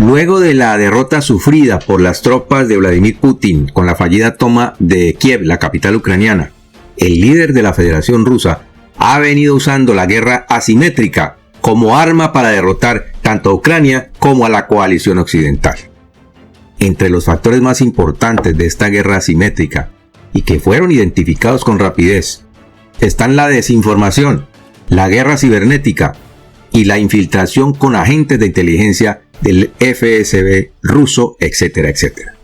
Luego de la derrota sufrida por las tropas de Vladimir Putin con la fallida toma de Kiev, la capital ucraniana, el líder de la Federación Rusa ha venido usando la guerra asimétrica como arma para derrotar tanto a Ucrania como a la coalición occidental. Entre los factores más importantes de esta guerra asimétrica y que fueron identificados con rapidez están la desinformación, la guerra cibernética y la infiltración con agentes de inteligencia del FSB ruso, etcétera, etcétera.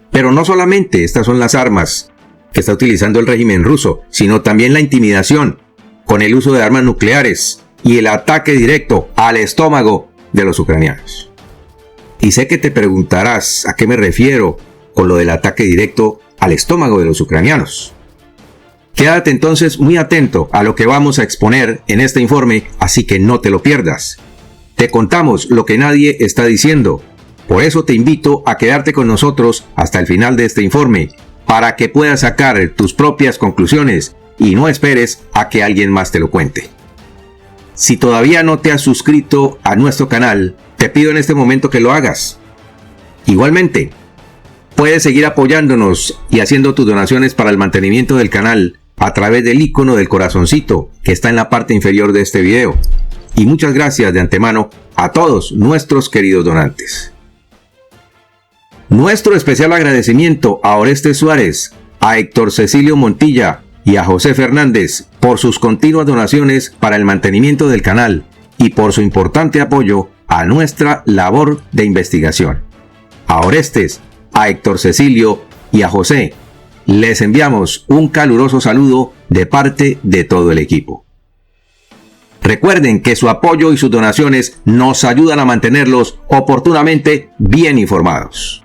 Pero no solamente estas son las armas que está utilizando el régimen ruso, sino también la intimidación con el uso de armas nucleares y el ataque directo al estómago de los ucranianos. Y sé que te preguntarás a qué me refiero con lo del ataque directo al estómago de los ucranianos. Quédate entonces muy atento a lo que vamos a exponer en este informe, así que no te lo pierdas. Te contamos lo que nadie está diciendo. Por eso te invito a quedarte con nosotros hasta el final de este informe, para que puedas sacar tus propias conclusiones y no esperes a que alguien más te lo cuente. Si todavía no te has suscrito a nuestro canal, te pido en este momento que lo hagas. Igualmente, puedes seguir apoyándonos y haciendo tus donaciones para el mantenimiento del canal a través del icono del corazoncito que está en la parte inferior de este video. Y muchas gracias de antemano a todos nuestros queridos donantes. Nuestro especial agradecimiento a Orestes Suárez, a Héctor Cecilio Montilla y a José Fernández por sus continuas donaciones para el mantenimiento del canal y por su importante apoyo a nuestra labor de investigación. A Orestes, a Héctor Cecilio y a José, les enviamos un caluroso saludo de parte de todo el equipo. Recuerden que su apoyo y sus donaciones nos ayudan a mantenerlos oportunamente bien informados.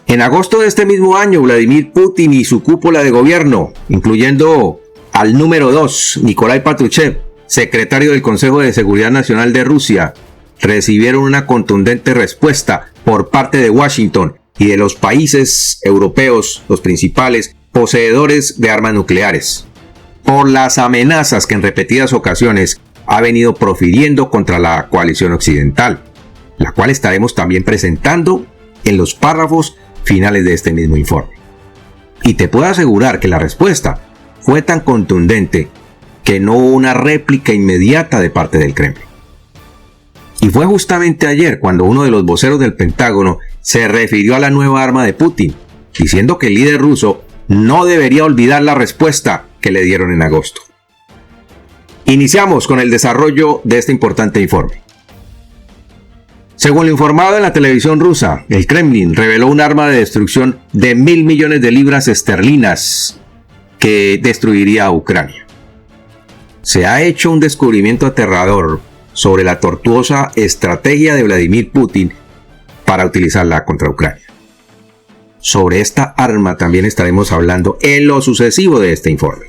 En agosto de este mismo año, Vladimir Putin y su cúpula de gobierno, incluyendo al número 2, Nikolai Patrushev, secretario del Consejo de Seguridad Nacional de Rusia, recibieron una contundente respuesta por parte de Washington y de los países europeos, los principales poseedores de armas nucleares, por las amenazas que en repetidas ocasiones ha venido profiriendo contra la coalición occidental, la cual estaremos también presentando en los párrafos finales de este mismo informe. Y te puedo asegurar que la respuesta fue tan contundente que no hubo una réplica inmediata de parte del Kremlin. Y fue justamente ayer cuando uno de los voceros del Pentágono se refirió a la nueva arma de Putin, diciendo que el líder ruso no debería olvidar la respuesta que le dieron en agosto. Iniciamos con el desarrollo de este importante informe. Según lo informado en la televisión rusa, el Kremlin reveló un arma de destrucción de 1.000 millones de libras esterlinas que destruiría a Ucrania. Se ha hecho un descubrimiento aterrador sobre la tortuosa estrategia de Vladimir Putin para utilizarla contra Ucrania. Sobre esta arma también estaremos hablando en lo sucesivo de este informe.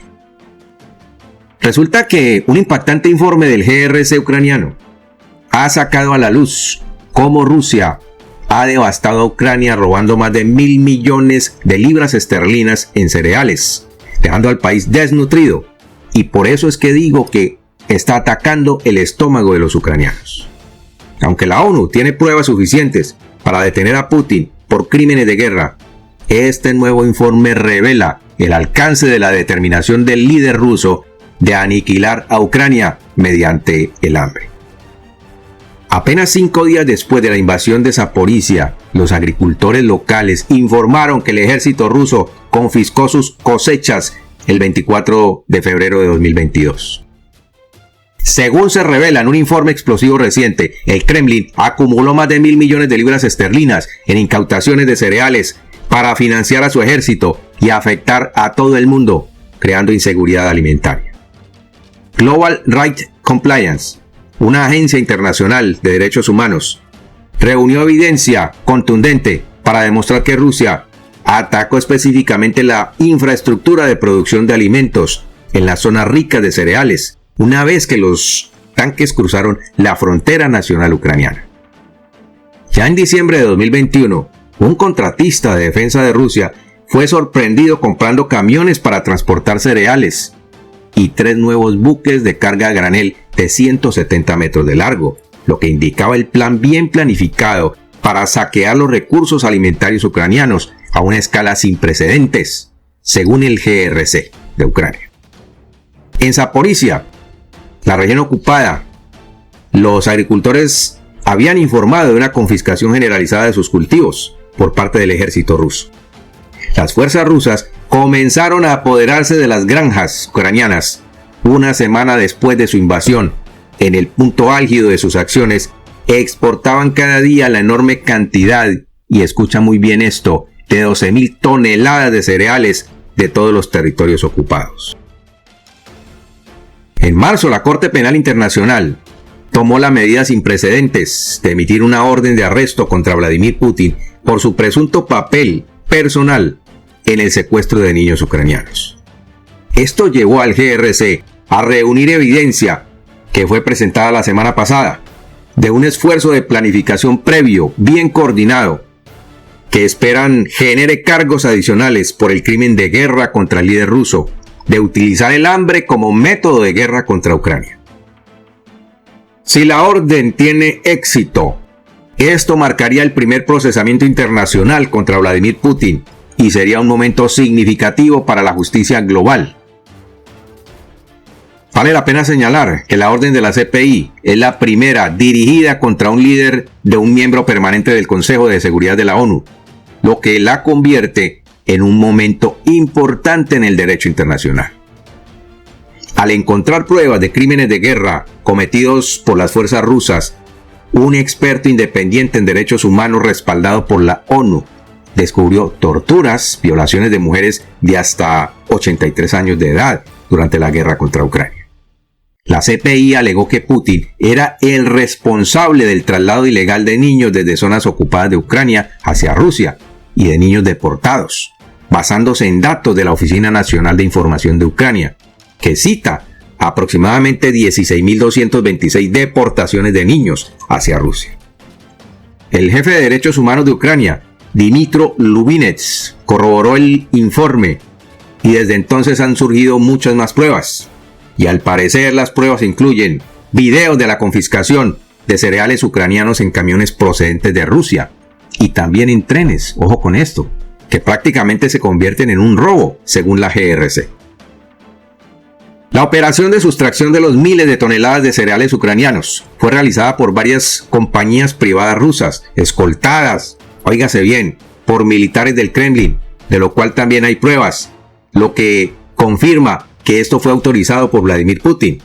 Resulta que un impactante informe del GRC ucraniano ha sacado a la luz cómo Rusia ha devastado a Ucrania robando más de 1.000 millones de libras esterlinas en cereales, dejando al país desnutrido. Y por eso es que digo que está atacando el estómago de los ucranianos. Aunque la ONU tiene pruebas suficientes para detener a Putin por crímenes de guerra, este nuevo informe revela el alcance de la determinación del líder ruso de aniquilar a Ucrania mediante el hambre. Apenas 5 días después de la invasión de Zaporizhia, los agricultores locales informaron que el ejército ruso confiscó sus cosechas el 24 de febrero de 2022. Según se revela en un informe explosivo reciente, el Kremlin acumuló más de 1.000 millones de libras esterlinas en incautaciones de cereales para financiar a su ejército y afectar a todo el mundo, creando inseguridad alimentaria. Global Rights Compliance, una agencia internacional de derechos humanos, reunió evidencia contundente para demostrar que Rusia atacó específicamente la infraestructura de producción de alimentos en las zonas ricas de cereales, una vez que los tanques cruzaron la frontera nacional ucraniana. Ya en diciembre de 2021, un contratista de defensa de Rusia fue sorprendido comprando camiones para transportar cereales y 3 nuevos buques de carga a granel de 170 metros de largo, lo que indicaba el plan bien planificado para saquear los recursos alimentarios ucranianos a una escala sin precedentes, según el GRC de Ucrania. En Zaporizhia, la región ocupada, los agricultores habían informado de una confiscación generalizada de sus cultivos por parte del ejército ruso. Las fuerzas rusas comenzaron a apoderarse de las granjas ucranianas una semana después de su invasión. En el punto álgido de sus acciones, exportaban cada día la enorme cantidad, y escucha muy bien esto, de 12.000 toneladas de cereales de todos los territorios ocupados. En marzo, la Corte Penal Internacional tomó la medida sin precedentes de emitir una orden de arresto contra Vladimir Putin por su presunto papel personal en el secuestro de niños ucranianos. Esto llevó al GRC a reunir evidencia que fue presentada la semana pasada de un esfuerzo de planificación previo, bien coordinado, que esperan genere cargos adicionales por el crimen de guerra contra el líder ruso, de utilizar el hambre como método de guerra contra Ucrania. Si la orden tiene éxito, esto marcaría el primer procesamiento internacional contra Vladimir Putin y sería un momento significativo para la justicia global. Vale la pena señalar que la orden de la CPI es la primera dirigida contra un líder de un miembro permanente del Consejo de Seguridad de la ONU, lo que la convierte en un momento importante en el derecho internacional. Al encontrar pruebas de crímenes de guerra cometidos por las fuerzas rusas, un experto independiente en derechos humanos respaldado por la ONU descubrió torturas, violaciones de mujeres de hasta 83 años de edad durante la guerra contra Ucrania. La CPI alegó que Putin era el responsable del traslado ilegal de niños desde zonas ocupadas de Ucrania hacia Rusia y de niños deportados, basándose en datos de la Oficina Nacional de Información de Ucrania, que cita aproximadamente 16.226 deportaciones de niños hacia Rusia. El jefe de derechos humanos de Ucrania, Dmytro Lubinets, corroboró el informe y desde entonces han surgido muchas más pruebas. Y al parecer las pruebas incluyen videos de la confiscación de cereales ucranianos en camiones procedentes de Rusia y también en trenes, ojo con esto, que prácticamente se convierten en un robo, según la GRC. La operación de sustracción de los miles de toneladas de cereales ucranianos fue realizada por varias compañías privadas rusas, escoltadas, óigase bien, por militares del Kremlin, de lo cual también hay pruebas, lo que confirma que esto fue autorizado por Vladimir Putin.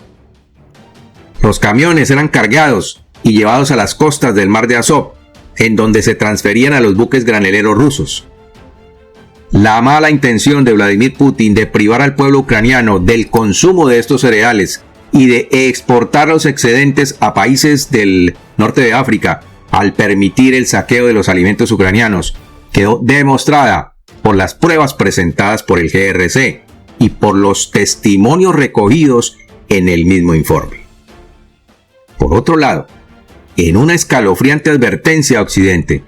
Los camiones eran cargados y llevados a las costas del mar de Azov, en donde se transferían a los buques graneleros rusos. La mala intención de Vladimir Putin de privar al pueblo ucraniano del consumo de estos cereales y de exportar los excedentes a países del norte de África al permitir el saqueo de los alimentos ucranianos quedó demostrada por las pruebas presentadas por el GRC y por los testimonios recogidos en el mismo informe. Por otro lado, en una escalofriante advertencia a Occidente,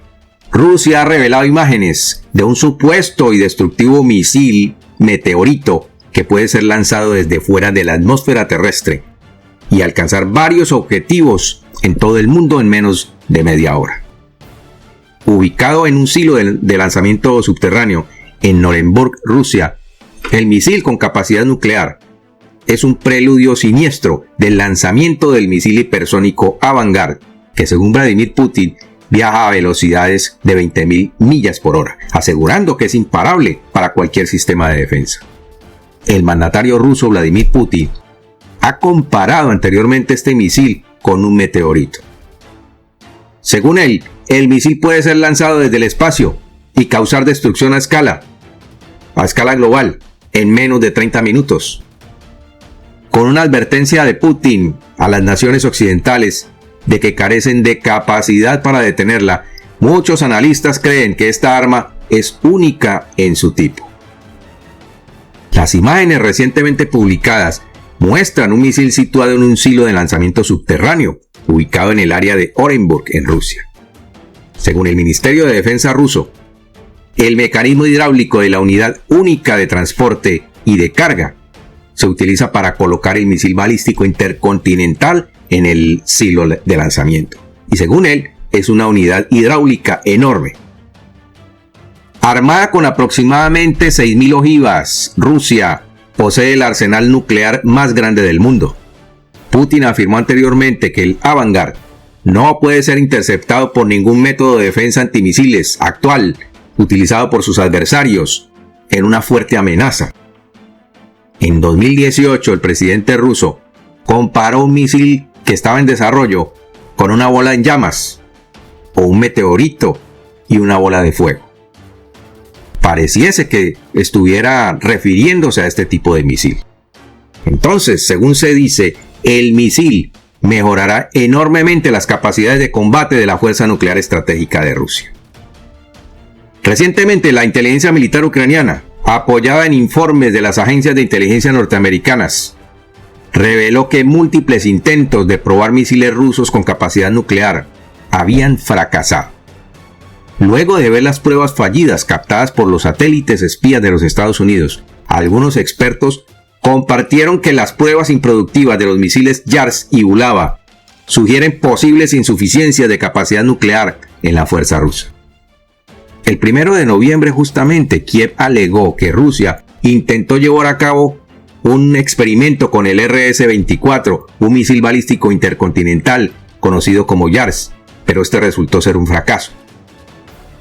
Rusia ha revelado imágenes de un supuesto y destructivo misil meteorito que puede ser lanzado desde fuera de la atmósfera terrestre y alcanzar varios objetivos en todo el mundo en menos de media hora. Ubicado en un silo de lanzamiento subterráneo en Norenburg, Rusia, el misil con capacidad nuclear es un preludio siniestro del lanzamiento del misil hipersónico Avangard, que según Vladimir Putin viaja a velocidades de 20.000 millas por hora, asegurando que es imparable para cualquier sistema de defensa. El mandatario ruso Vladimir Putin ha comparado anteriormente este misil con un meteorito. Según él, el misil puede ser lanzado desde el espacio y causar destrucción a escala global, en menos de 30 minutos. Con una advertencia de Putin a las naciones occidentales de que carecen de capacidad para detenerla, muchos analistas creen que esta arma es única en su tipo. Las imágenes recientemente publicadas muestran un misil situado en un silo de lanzamiento subterráneo, ubicado en el área de Orenburg, en Rusia. Según el Ministerio de Defensa ruso, el mecanismo hidráulico de la unidad única de transporte y de carga se utiliza para colocar el misil balístico intercontinental en el silo de lanzamiento. Y según él, es una unidad hidráulica enorme. Armada con aproximadamente 6.000 ojivas, Rusia posee el arsenal nuclear más grande del mundo. Putin afirmó anteriormente que el Avangard no puede ser interceptado por ningún método de defensa antimisiles actual utilizado por sus adversarios en una fuerte amenaza. En 2018, el presidente ruso comparó un misil que estaba en desarrollo con una bola en llamas, o un meteorito y una bola de fuego. Pareciese que estuviera refiriéndose a este tipo de misil. Entonces, según se dice, el misil mejorará enormemente las capacidades de combate de la fuerza nuclear estratégica de Rusia. Recientemente, la inteligencia militar ucraniana, apoyada en informes de las agencias de inteligencia norteamericanas, reveló que múltiples intentos de probar misiles rusos con capacidad nuclear habían fracasado. Luego de ver las pruebas fallidas captadas por los satélites espías de los Estados Unidos, algunos expertos compartieron que las pruebas improductivas de los misiles Yars y Bulava sugieren posibles insuficiencias de capacidad nuclear en la fuerza rusa. El 1 de noviembre justamente, Kiev alegó que Rusia intentó llevar a cabo un experimento con el RS-24, un misil balístico intercontinental conocido como Yars, pero este resultó ser un fracaso.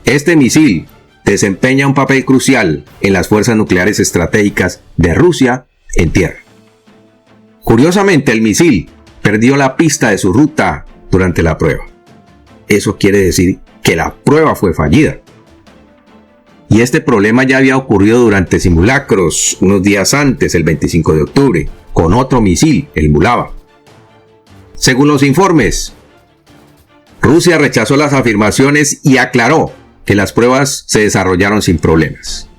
Este misil desempeña un papel crucial en las fuerzas nucleares estratégicas de Rusia en tierra. Curiosamente, el misil perdió la pista de su ruta durante la prueba. Eso quiere decir que la prueba fue fallida. Y este problema ya había ocurrido durante simulacros unos días antes, el 25 de octubre, con otro misil, el Bulava. Según los informes, Rusia rechazó las afirmaciones y aclaró que las pruebas se desarrollaron sin problemas.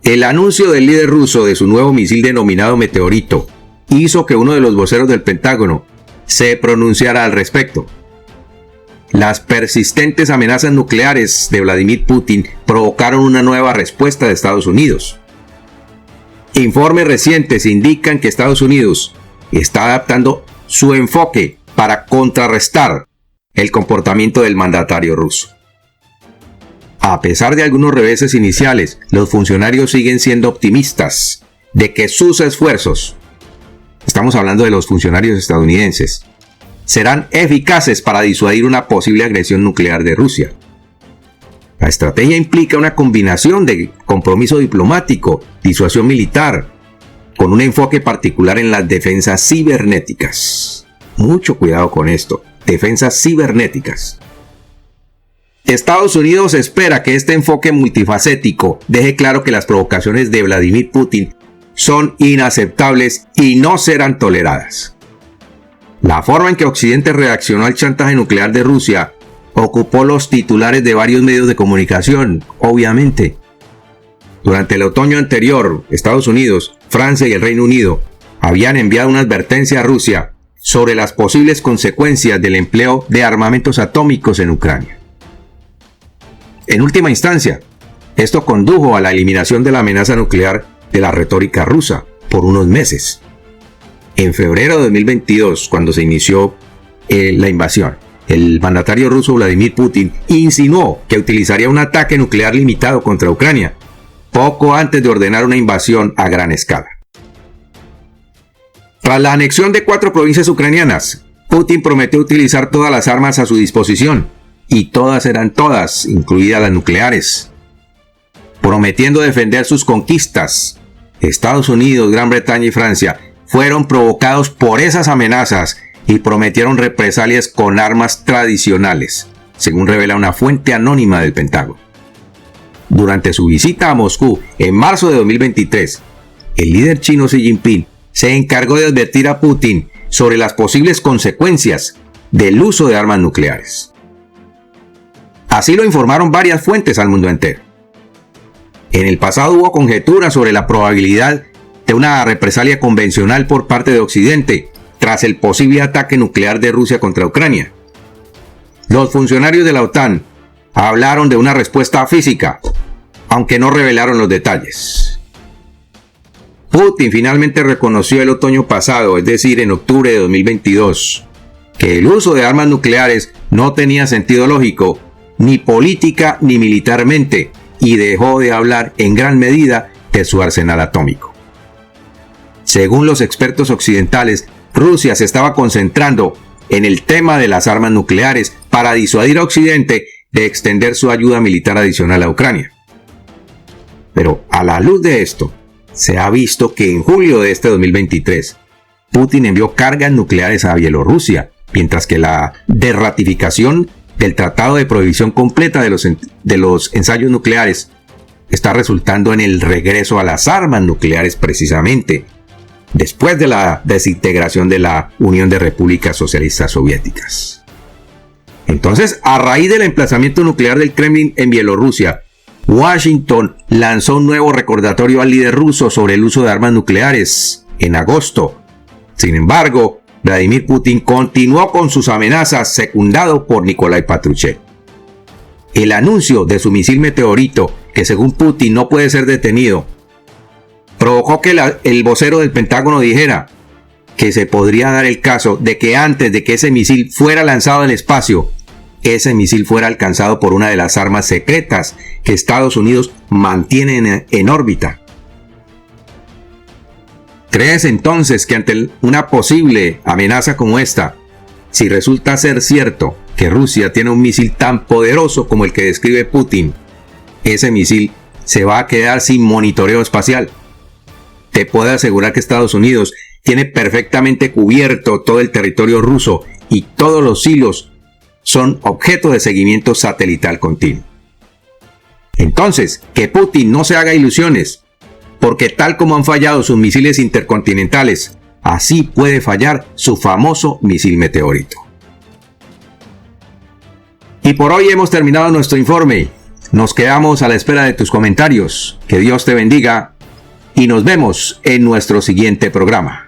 El anuncio del líder ruso de su nuevo misil denominado Meteorito hizo que uno de los voceros del Pentágono se pronunciara al respecto. Las persistentes amenazas nucleares de Vladimir Putin provocaron una nueva respuesta de Estados Unidos. Informes recientes indican que Estados Unidos está adaptando su enfoque para contrarrestar el comportamiento del mandatario ruso. A pesar de algunos reveses iniciales, los funcionarios siguen siendo optimistas de que sus esfuerzos, estamos hablando de los funcionarios estadounidenses, serán eficaces para disuadir una posible agresión nuclear de Rusia. La estrategia implica una combinación de compromiso diplomático, disuasión militar, con un enfoque particular en las defensas cibernéticas. Mucho cuidado con esto, defensas cibernéticas. Estados Unidos espera que este enfoque multifacético deje claro que las provocaciones de Vladimir Putin son inaceptables y no serán toleradas. La forma en que Occidente reaccionó al chantaje nuclear de Rusia ocupó los titulares de varios medios de comunicación, obviamente. Durante el otoño anterior, Estados Unidos, Francia y el Reino Unido habían enviado una advertencia a Rusia sobre las posibles consecuencias del empleo de armamentos atómicos en Ucrania. En última instancia, esto condujo a la eliminación de la amenaza nuclear de la retórica rusa por unos meses. En febrero de 2022, cuando se inició la invasión, el mandatario ruso Vladimir Putin insinuó que utilizaría un ataque nuclear limitado contra Ucrania, poco antes de ordenar una invasión a gran escala. Tras la anexión de 4 provincias ucranianas, Putin prometió utilizar todas las armas a su disposición, y todas eran todas, incluidas las nucleares. Prometiendo defender sus conquistas, Estados Unidos, Gran Bretaña y Francia fueron provocados por esas amenazas y prometieron represalias con armas tradicionales, según revela una fuente anónima del Pentágono. Durante su visita a Moscú en marzo de 2023, el líder chino Xi Jinping se encargó de advertir a Putin sobre las posibles consecuencias del uso de armas nucleares. Así lo informaron varias fuentes al mundo entero. En el pasado hubo conjeturas sobre la probabilidad de una represalia convencional por parte de Occidente tras el posible ataque nuclear de Rusia contra Ucrania. Los funcionarios de la OTAN hablaron de una respuesta física, aunque no revelaron los detalles. Putin finalmente reconoció el otoño pasado, es decir, en octubre de 2022, que el uso de armas nucleares no tenía sentido lógico, ni política ni militarmente, y dejó de hablar en gran medida de su arsenal atómico. Según los expertos occidentales, Rusia se estaba concentrando en el tema de las armas nucleares para disuadir a Occidente de extender su ayuda militar adicional a Ucrania. Pero a la luz de esto, se ha visto que en julio de este 2023, Putin envió cargas nucleares a Bielorrusia, mientras que la derratificación del Tratado de Prohibición Completa de los ensayos nucleares está resultando en el regreso a las armas nucleares precisamente, después de la desintegración de la Unión de Repúblicas Socialistas Soviéticas. Entonces, a raíz del emplazamiento nuclear del Kremlin en Bielorrusia, Washington lanzó un nuevo recordatorio al líder ruso sobre el uso de armas nucleares en agosto. Sin embargo, Vladimir Putin continuó con sus amenazas, secundado por Nikolai Patrushev. El anuncio de su misil meteorito, que según Putin no puede ser detenido, provocó que el vocero del Pentágono dijera que se podría dar el caso de que antes de que ese misil fuera lanzado al espacio, ese misil fuera alcanzado por una de las armas secretas que Estados Unidos mantiene en órbita. ¿Crees entonces que ante una posible amenaza como esta, si resulta ser cierto que Rusia tiene un misil tan poderoso como el que describe Putin, ese misil se va a quedar sin monitoreo espacial? Te puedo asegurar que Estados Unidos tiene perfectamente cubierto todo el territorio ruso y todos los hilos son objeto de seguimiento satelital continuo. Entonces, que Putin no se haga ilusiones, porque tal como han fallado sus misiles intercontinentales, así puede fallar su famoso misil meteorito. Y por hoy hemos terminado nuestro informe. Nos quedamos a la espera de tus comentarios. Que Dios te bendiga y nos vemos en nuestro siguiente programa.